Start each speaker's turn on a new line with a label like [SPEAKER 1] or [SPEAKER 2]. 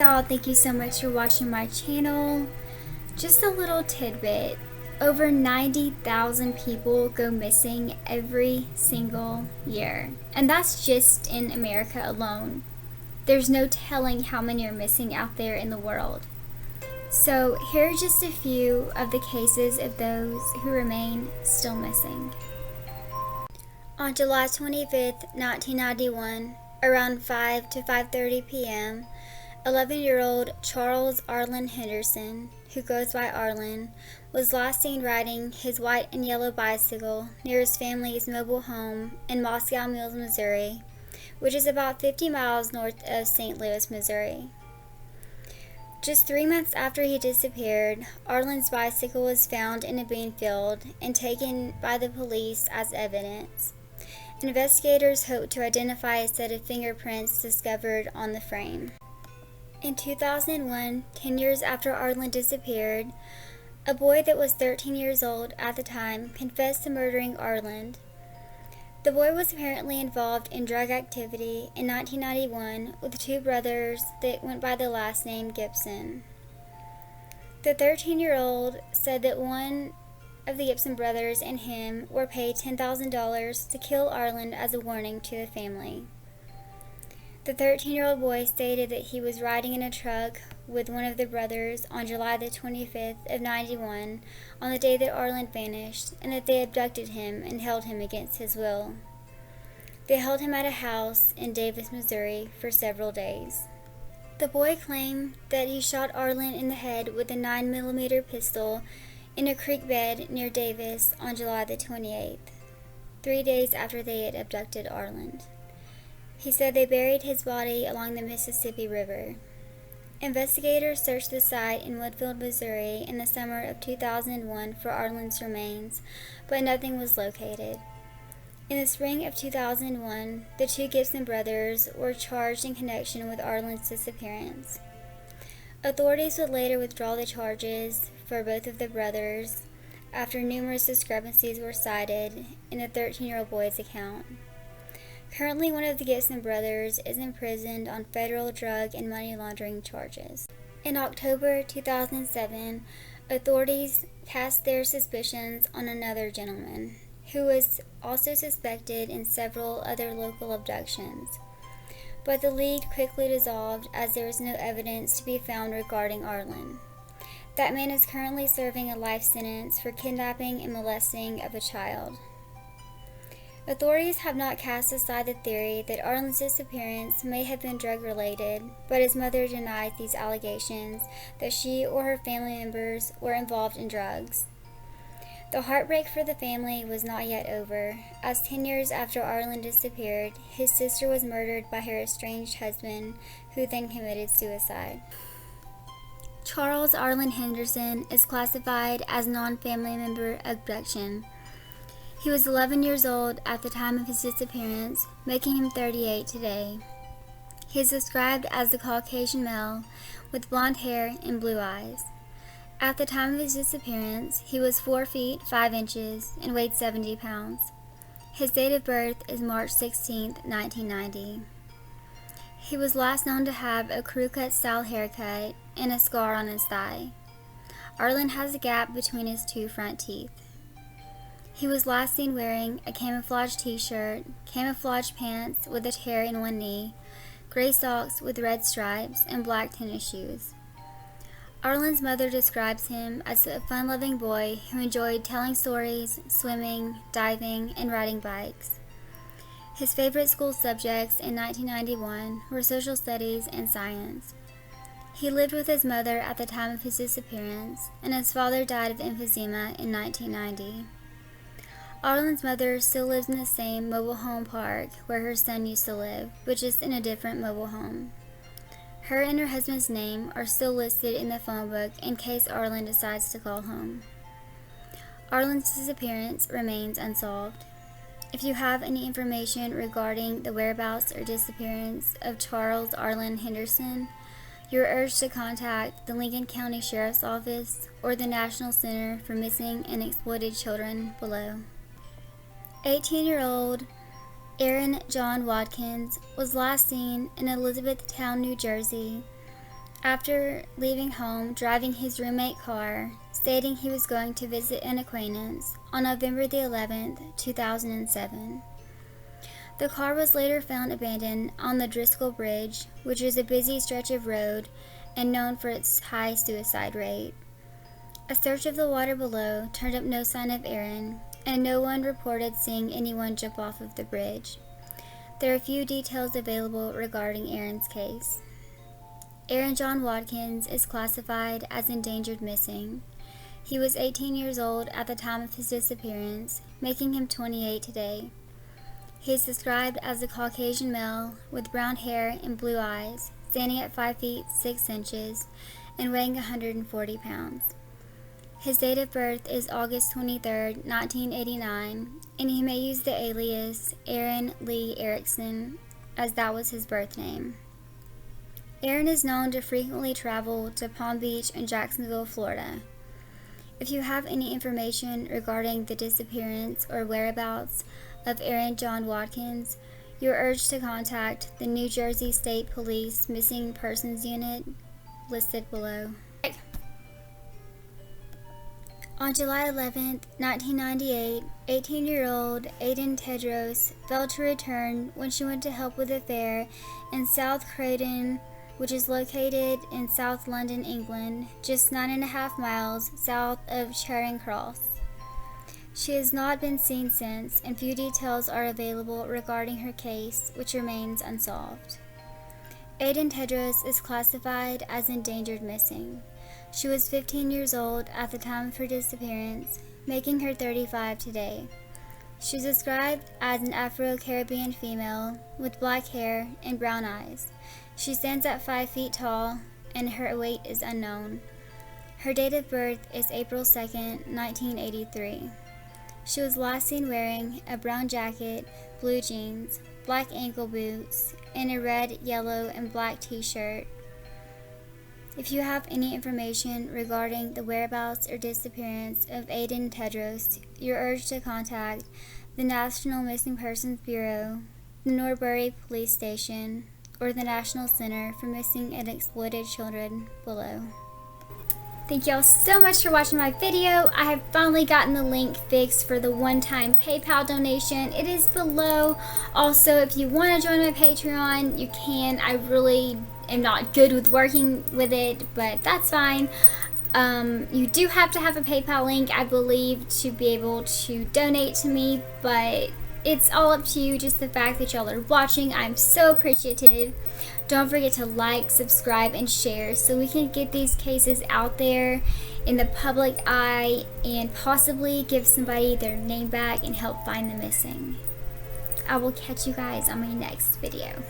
[SPEAKER 1] Y'all, thank you so much for watching my channel. Just a little tidbit. Over 90,000 people go missing every single year. And that's just in America alone. There's no telling how many are missing out there in the world. So here are just a few of the cases of those who remain still missing. On July 25th, 1991, around 5 to 5:30 p.m., 11-year-old Charles Arlin Henderson, who goes by Arlin, was last seen riding his white and yellow bicycle near his family's mobile home in Moscow Mills, Missouri, which is about 50 miles north of St. Louis, Missouri. Just 3 months after he disappeared, Arlin's bicycle was found in a bean field and taken by the police as evidence. Investigators hope to identify a set of fingerprints discovered on the frame. In 2001, 10 years after Arlin disappeared, a boy that was 13 years old at the time confessed to murdering Arlin. The boy was apparently involved in drug activity in 1991 with two brothers that went by the last name Gibson. The 13-year-old said that one of the Gibson brothers and him were paid $10,000 to kill Arlin as a warning to the family. The 13-year-old boy stated that he was riding in a truck with one of the brothers on July the 25th of 91 on the day that Arlin vanished, and that they abducted him and held him against his will. They held him at a house in Davis, Missouri for several days. The boy claimed that he shot Arlin in the head with a 9mm pistol in a creek bed near Davis on July the 28th, 3 days after they had abducted Arlin. He said they buried his body along the Mississippi River. Investigators searched the site in Woodfield, Missouri in the summer of 2001 for Arlin's remains, but nothing was located. In the spring of 2001, the two Gibson brothers were charged in connection with Arlin's disappearance. Authorities would later withdraw the charges for both of the brothers after numerous discrepancies were cited in the 13-year-old boy's account. Currently, one of the Gibson brothers is imprisoned on federal drug and money laundering charges. In October 2007, authorities cast their suspicions on another gentleman, who was also suspected in several other local abductions. But the lead quickly dissolved as there was no evidence to be found regarding Arlin. That man is currently serving a life sentence for kidnapping and molesting of a child. Authorities have not cast aside the theory that Arlin's disappearance may have been drug-related, but his mother denies these allegations that she or her family members were involved in drugs. The heartbreak for the family was not yet over, as 10 years after Arlin disappeared, his sister was murdered by her estranged husband, who then committed suicide. Charles Arlin Henderson is classified as non-family member abduction. He was 11 years old at the time of his disappearance, making him 38 today. He is described as a Caucasian male with blonde hair and blue eyes. At the time of his disappearance, he was 4 feet 5 inches and weighed 70 pounds. His date of birth is March 16, 1990. He was last known to have a crew-cut style haircut and a scar on his thigh. Arlin has a gap between his two front teeth. He was last seen wearing a camouflage t-shirt, camouflage pants with a tear in one knee, gray socks with red stripes, and black tennis shoes. Arlin's mother describes him as a fun-loving boy who enjoyed telling stories, swimming, diving, and riding bikes. His favorite school subjects in 1991 were social studies and science. He lived with his mother at the time of his disappearance, and his father died of emphysema in 1990. Arlin's mother still lives in the same mobile home park where her son used to live, but just in a different mobile home. Her and her husband's name are still listed in the phone book in case Arlin decides to call home. Arlin's disappearance remains unsolved. If you have any information regarding the whereabouts or disappearance of Charles Arlin Henderson, you are urged to contact the Lincoln County Sheriff's Office or the National Center for Missing and Exploited Children below. 18-year-old Aaron John Watkins was last seen in Elizabethtown, New Jersey After leaving home, driving his roommate car, stating he was going to visit an acquaintance on November the 11th, 2007. The car was later found abandoned on the Driscoll Bridge, which is a busy stretch of road and known for its high suicide rate. A search of the water below turned up no sign of Aaron, and no one reported seeing anyone jump off of the bridge. There are few details available regarding Aaron's case. Aaron John Watkins is classified as endangered missing. He was 18 years old at the time of his disappearance, making him 28 today. He is described as a Caucasian male with brown hair and blue eyes, standing at 5 feet 6 inches and weighing 140 pounds. His date of birth is August 23, 1989, and he may use the alias Aaron Lee Erickson, as that was his birth name. Aaron is known to frequently travel to Palm Beach and Jacksonville, Florida. If you have any information regarding the disappearance or whereabouts of Aaron John Watkins, you are urged to contact the New Jersey State Police Missing Persons Unit listed below. On July 11, 1998, 18-year-old Aden Tedros failed to return when she went to help with a fair in South Croydon, which is located in South London, England, just 9.5 miles south of Charing Cross. She has not been seen since, and few details are available regarding her case, which remains unsolved. Aden Tedros is classified as endangered missing. She was 15 years old at the time of her disappearance, making her 35 today. She is described as an Afro-Caribbean female with black hair and brown eyes. She stands at 5 feet tall, and her weight is unknown. Her date of birth is April 2, 1983. She was last seen wearing a brown jacket, blue jeans, black ankle boots, and a red, yellow, and black t-shirt. If you have any information regarding the whereabouts or disappearance of Aden Tedros, you're urged to contact the National Missing Persons Bureau, the Norbury Police Station, or the National Center for Missing and Exploited Children below. Thank y'all so much for watching my video. I have finally gotten the link fixed for the one-time PayPal donation. It is below. Also, if you want to join my Patreon, you can. I really am not good with working with it, but that's fine. You do have to have a PayPal link, I believe, to be able to donate to me, but it's all up to you. Just the fact that y'all are watching, I'm so appreciative. Don't forget to like, subscribe, and share so we can get these cases out there in the public eye and possibly give somebody their name back and help find the missing. I will catch you guys on my next video.